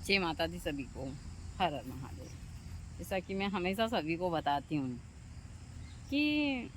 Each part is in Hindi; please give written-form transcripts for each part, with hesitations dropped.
जय माता दी सभी को, हर हर महादेव। जैसा कि मैं हमेशा सभी को बताती हूँ कि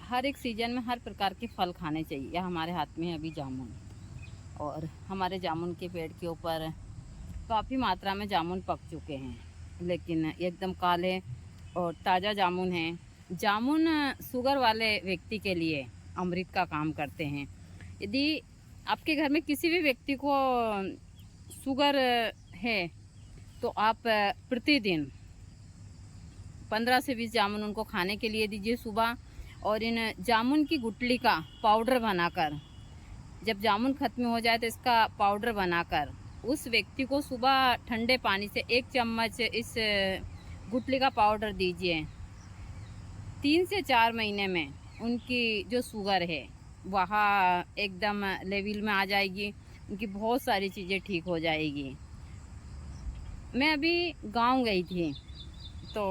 हर एक सीज़न में हर प्रकार के फल खाने चाहिए। या हमारे हाथ में है अभी जामुन, और हमारे जामुन के पेड़ के ऊपर काफ़ी मात्रा में जामुन पक चुके हैं, लेकिन एकदम काले और ताज़ा जामुन हैं। जामुन शुगर वाले व्यक्ति के लिए अमृत का काम करते हैं। यदि आपके घर में किसी भी व्यक्ति को शुगर है तो आप प्रतिदिन 15 से 20 जामुन उनको खाने के लिए दीजिए सुबह। और इन जामुन की गुठली का पाउडर बनाकर, जब जामुन ख़त्म हो जाए तो इसका पाउडर बनाकर उस व्यक्ति को सुबह ठंडे पानी से 1 चम्मच इस गुठली का पाउडर दीजिए। 3 से 4 महीने में उनकी जो शुगर है वह एकदम लेवल में आ जाएगी, उनकी बहुत सारी चीज़ें ठीक हो जाएगी। मैं अभी गांव गई थी तो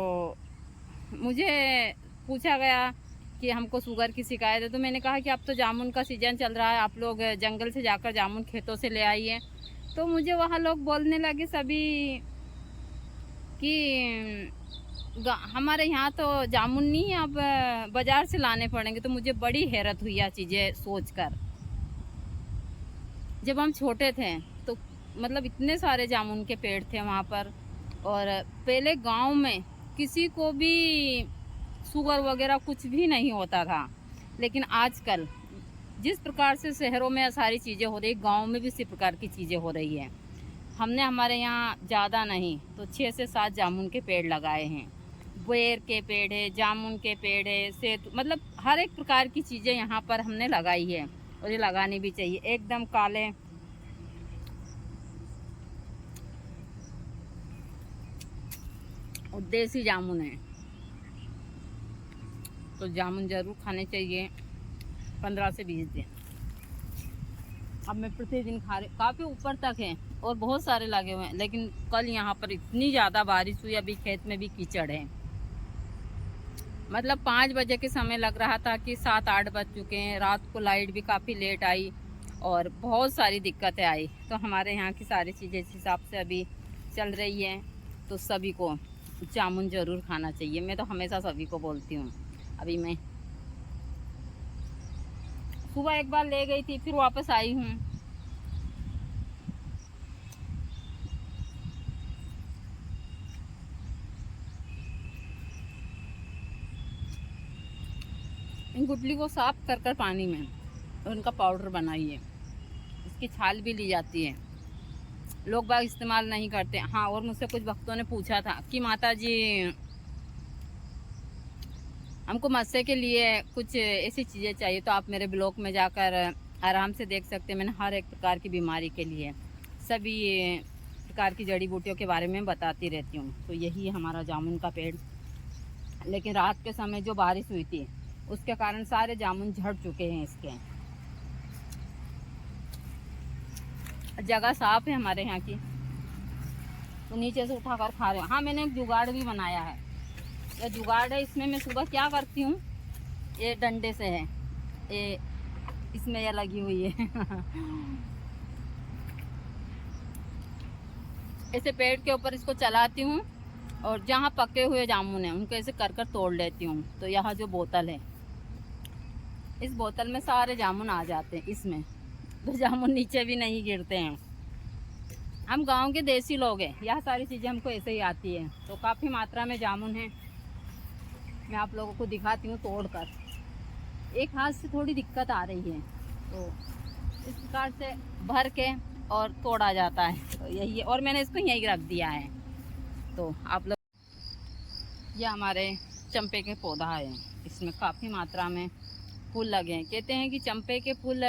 मुझे पूछा गया कि हमको शुगर की शिकायत है, तो मैंने कहा कि अब तो जामुन का सीज़न चल रहा है, आप लोग जंगल से जाकर जामुन खेतों से ले आइए। तो मुझे वहाँ लोग बोलने लगे सभी कि हमारे यहाँ तो जामुन नहीं है, अब बाज़ार से लाने पड़ेंगे। तो मुझे बड़ी हैरत हुई यह चीज़ें सोचकर। जब हम छोटे थे तो मतलब इतने सारे जामुन के पेड़ थे वहाँ पर, और पहले गांव में किसी को भी शुगर वगैरह कुछ भी नहीं होता था। लेकिन आजकल जिस प्रकार से शहरों में सारी चीज़ें हो रही, गांव में भी इसी प्रकार की चीज़ें हो रही है। हमने हमारे यहाँ ज़्यादा नहीं तो 6 से 7 जामुन के पेड़ लगाए हैं। बेर के पेड़ है, जामुन के पेड़ है, मतलब हर एक प्रकार की चीज़ें यहाँ पर हमने लगाई है, और ये लगानी भी चाहिए। एकदम काले और देसी जामुन है, तो जामुन ज़रूर खाने चाहिए 15 से 20 दिन। अब मैं प्रतिदिन खा रही, काफ़ी ऊपर तक है और बहुत सारे लगे हुए हैं। लेकिन कल यहाँ पर इतनी ज़्यादा बारिश हुई, अभी खेत में भी कीचड़ है। मतलब 5 बजे के समय लग रहा था कि 7-8 बज चुके हैं। रात को लाइट भी काफ़ी लेट आई और बहुत सारी दिक्कतें आई। तो हमारे यहाँ की सारी चीज़ें इस हिसाब से अभी चल रही हैं। तो सभी को जामुन ज़रूर खाना चाहिए, मैं तो हमेशा सभी को बोलती हूँ। अभी मैं सुबह एक बार ले गई थी, फिर वापस आई हूँ। इन गुठली को साफ कर पानी में और इनका पाउडर बनाइए। इसकी छाल भी ली जाती है, लोग बाग इस्तेमाल नहीं करते। हाँ, और मुझसे कुछ भक्तों ने पूछा था कि माता जी हमको मस्से के लिए कुछ ऐसी चीज़ें चाहिए, तो आप मेरे ब्लॉग में जाकर आराम से देख सकते हैं। मैंने हर एक प्रकार की बीमारी के लिए सभी प्रकार की जड़ी बूटियों के बारे में बताती रहती हूँ। तो यही है हमारा जामुन का पेड़। लेकिन रात के समय जो बारिश हुई थी उसके कारण सारे जामुन झड़ चुके हैं। इसके जगह साफ है हमारे यहाँ की, तो नीचे से उठा कर खा रहे हैं। हाँ, मैंने एक जुगाड़ भी बनाया है। यह जुगाड़ है, इसमें मैं सुबह क्या करती हूँ, ये डंडे से है, ये इसमें यह लगी हुई है ऐसे पेड़ के ऊपर इसको चलाती हूँ, और जहाँ पके हुए जामुन हैं उनको ऐसे कर कर तोड़ लेती हूँ। तो यहाँ जो बोतल है, इस बोतल में सारे जामुन आ जाते हैं इसमें, तो जामुन नीचे भी नहीं गिरते हैं। हम गांव के देसी लोग हैं, यह सारी चीज़ें हमको ऐसे ही आती है। तो काफ़ी मात्रा में जामुन है, मैं आप लोगों को दिखाती हूँ तोड़ कर। एक हाथ से थोड़ी दिक्कत आ रही है, तो इस प्रकार से भर के और तोड़ा जाता है। तो यही है, और मैंने इसको यहीं रख दिया है। तो आप लोग, यह हमारे चंपे के पौधा है, इसमें काफ़ी मात्रा में फूल लगे हैं। कहते हैं कि चंपे के फूल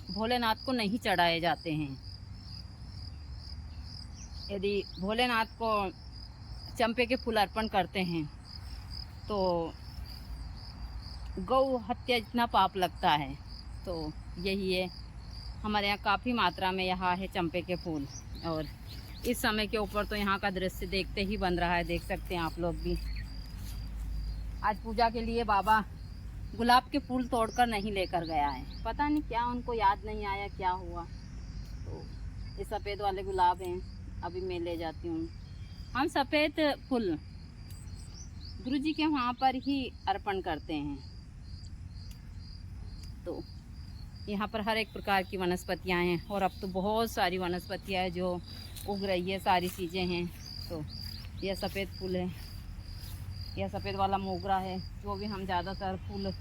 भोलेनाथ को नहीं चढ़ाए जाते हैं। यदि भोलेनाथ को चंपे के फूल अर्पण करते हैं तो गौ हत्या इतना पाप लगता है। तो यही है, हमारे यहाँ काफ़ी मात्रा में यहाँ है चंपे के फूल। और इस समय के ऊपर तो यहाँ का दृश्य देखते ही बन रहा है, देख सकते हैं आप लोग भी। आज पूजा के लिए बाबा गुलाब के फूल तोड़कर नहीं लेकर गया है, पता नहीं क्या उनको याद नहीं आया, क्या हुआ। तो ये सफ़ेद वाले गुलाब हैं, अभी मैं ले जाती हूँ। हम सफ़ेद फूल गुरु जी के वहाँ पर ही अर्पण करते हैं। तो यहाँ पर हर एक प्रकार की वनस्पतियाँ हैं और अब तो बहुत सारी वनस्पतियाँ हैं जो उग रही है, सारी चीज़ें हैं। तो यह सफ़ेद फूल है, यह सफ़ेद वाला मोगरा है, जो भी हम ज़्यादातर फूल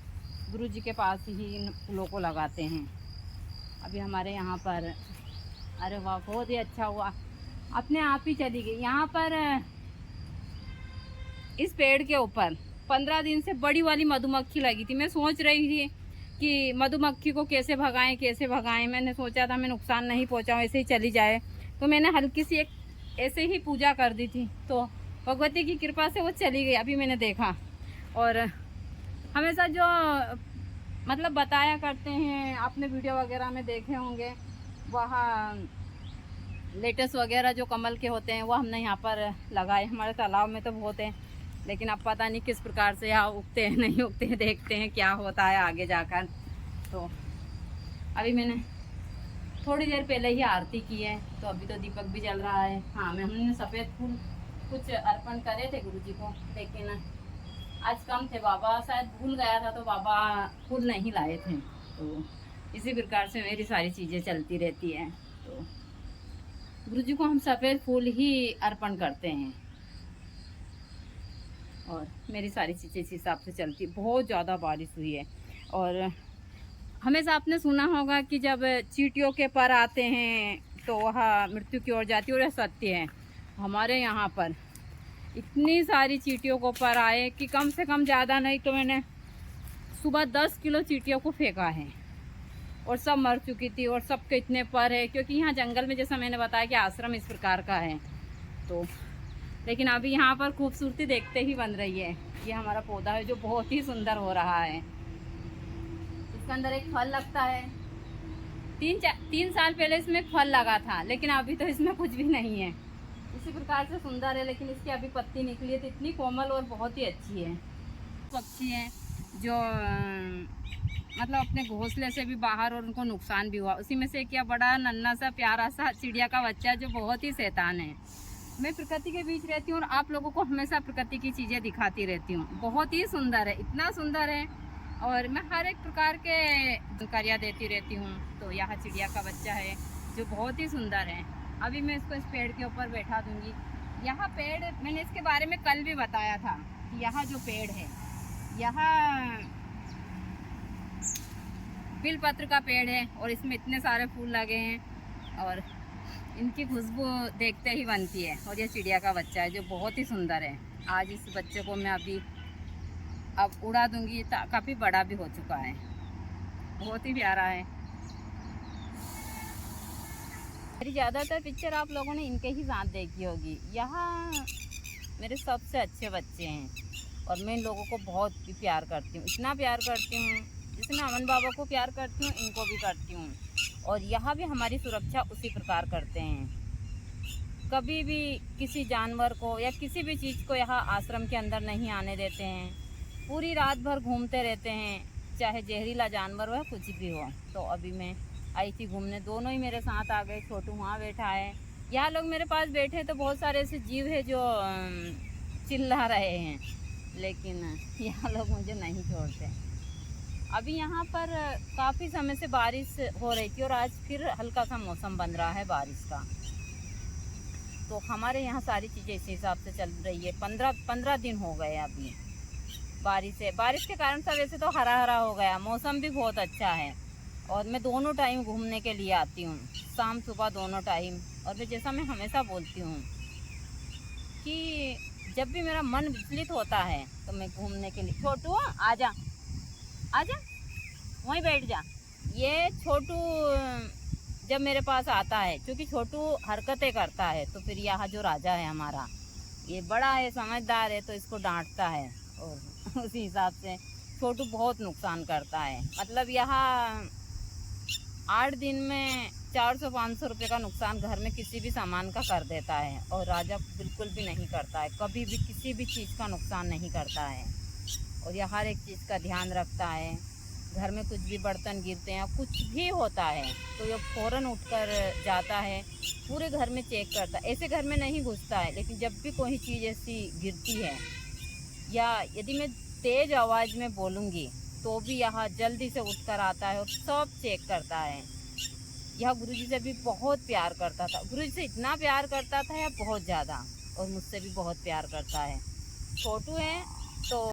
गुरु जी के पास ही इन फूलों को लगाते हैं। अभी हमारे यहाँ पर, अरे वाह, बहुत ही अच्छा हुआ, अपने आप ही चली गई। यहाँ पर इस पेड़ के ऊपर 15 दिन से बड़ी वाली मधुमक्खी लगी थी। मैं सोच रही थी कि मधुमक्खी को कैसे भगाएं, कैसे भगाएं। मैंने सोचा था मैं नुकसान नहीं पहुंचाऊं, ऐसे ही चली जाए। तो मैंने हल्की सी एक ऐसे ही पूजा कर दी थी, तो भगवती की कृपा से वो चली गई। अभी मैंने देखा, और हमेशा जो मतलब बताया करते हैं, आपने वीडियो वगैरह में देखे होंगे, वहाँ लेटेस वगैरह जो कमल के होते हैं वो हमने यहाँ पर लगाए। हमारे तालाब में तो बहुत हैं, लेकिन अब पता नहीं किस प्रकार से यहाँ उगते हैं नहीं उगते हैं, देखते हैं क्या होता है आगे जाकर। तो अभी मैंने थोड़ी देर पहले ही आरती की है, तो अभी तो दीपक भी जल रहा है। हाँ, मैं हमने सफ़ेद फूल कुछ अर्पण करे थे गुरु जी को, लेकिन आज कम थे। बाबा शायद भूल गया था, तो बाबा फूल नहीं लाए थे। तो इसी प्रकार से मेरी सारी चीज़ें चलती रहती हैं। तो गुरु जी को हम सफ़ेद फूल ही अर्पण करते हैं, और मेरी सारी चीज़ें इस हिसाब से चलती। बहुत ज़्यादा बारिश हुई है, और हमेशा आपने सुना होगा कि जब चींटियों के पर आते हैं तो वह मृत्यु की ओर जाती है, और यह सत्य है। हमारे यहाँ पर इतनी सारी चींटियों को पर आए कि कम से कम ज़्यादा नहीं तो मैंने सुबह 10 किलो चींटियों को फेंका है, और सब मर चुकी थी। और सबके इतने पर है, क्योंकि यहाँ जंगल में, जैसा मैंने बताया कि आश्रम इस प्रकार का है। तो लेकिन अभी यहाँ पर खूबसूरती देखते ही बन रही है। ये हमारा पौधा है जो बहुत ही सुंदर हो रहा है। इसके अंदर एक फल लगता है। 3 साल पहले इसमें एक फल लगा था, लेकिन अभी तो इसमें कुछ भी नहीं है। इसी प्रकार से सुंदर है, लेकिन इसकी अभी पत्ती निकली है, तो इतनी कोमल और बहुत ही अच्छी है। पक्षी है जो मतलब अपने घोंसले से भी बाहर, और उनको नुकसान भी हुआ। उसी में से क्या बड़ा नन्हा सा प्यारा सा चिड़िया का बच्चा जो बहुत ही शैतान है। मैं प्रकृति के बीच रहती हूँ और आप लोगों को हमेशा प्रकृति की चीज़ें दिखाती रहती हूँ। बहुत ही सुंदर है, इतना सुंदर है, और मैं हर एक प्रकार के जानकारियाँ देती रहती हूँ। तो यहाँ चिड़िया का बच्चा है जो बहुत ही सुंदर है। अभी मैं इसको इस पेड़ के ऊपर बैठा दूँगी। यहाँ पेड़, मैंने इसके बारे में कल भी बताया था कि यहाँ जो पेड़ है, यहाँ बिलपत्र का पेड़ है, और इसमें इतने सारे फूल लगे हैं, और इनकी खुशबू देखते ही बनती है। और ये चिड़िया का बच्चा है जो बहुत ही सुंदर है। आज इस बच्चे को मैं अब उड़ा दूंगी, काफ़ी बड़ा भी हो चुका है, बहुत ही प्यारा है। मेरी ज़्यादातर पिक्चर आप लोगों ने इनके ही साथ देखी होगी। यहाँ मेरे सबसे अच्छे बच्चे हैं, और मैं इन लोगों को बहुत भी प्यार करती हूँ, इतना प्यार करती हूँ जिसमें अमन बाबा को प्यार करती हूँ, इनको भी करती हूँ। और यहाँ भी हमारी सुरक्षा उसी प्रकार करते हैं। कभी भी किसी जानवर को या किसी भी चीज़ को यहाँ आश्रम के अंदर नहीं आने देते हैं। पूरी रात भर घूमते रहते हैं, चाहे जहरीला जानवर हो या कुछ भी हो। तो अभी मैं आई थी घूमने, दोनों ही मेरे साथ आ गए। छोटू वहाँ बैठा है, यहाँ लोग मेरे पास बैठे, तो बहुत सारे ऐसे जीव है जो चिल्ला रहे हैं, लेकिन यहाँ लोग मुझे नहीं छोड़ते। अभी यहाँ पर काफ़ी समय से बारिश हो रही थी, और आज फिर हल्का सा मौसम बन रहा है बारिश का। तो हमारे यहाँ सारी चीज़ें इसी हिसाब से चल रही है। 15 दिन हो गए अभी बारिश है। बारिश के कारण सब वैसे तो हरा हरा हो गया, मौसम भी बहुत अच्छा है। और मैं दोनों टाइम घूमने के लिए आती हूँ, शाम सुबह दोनों टाइम। और मैं जैसा मैं हमेशा बोलती हूँ कि जब भी मेरा मन विचलित होता है तो मैं घूमने के लिए, छोटू आजा आजा, वहीं बैठ जा। ये छोटू जब मेरे पास आता है, क्योंकि छोटू हरकतें करता है, तो फिर यहाँ जो राजा है हमारा, ये बड़ा है, समझदार है, तो इसको डांटता है, और उसी हिसाब से छोटू बहुत नुकसान करता है। मतलब यहाँ 8 दिन में 400-500 रुपये का नुकसान घर में किसी भी सामान का कर देता है, और राजा बिल्कुल भी नहीं करता है, कभी भी किसी भी चीज़ का नुकसान नहीं करता है, और यह हर एक चीज़ का ध्यान रखता है। घर में कुछ भी बर्तन गिरते हैं, कुछ भी होता है तो ये फ़ौरन उठकर जाता है, पूरे घर में चेक करता है। ऐसे घर में नहीं घुसता है, लेकिन जब भी कोई चीज़ ऐसी गिरती है या यदि मैं तेज़ आवाज़ में बोलूँगी तो भी यहाँ जल्दी से उठकर आता है और सब चेक करता है। यह गुरुजी से भी बहुत प्यार करता था, गुरुजी से इतना प्यार करता था या बहुत ज़्यादा, और मुझसे भी बहुत प्यार करता है। छोटू है तो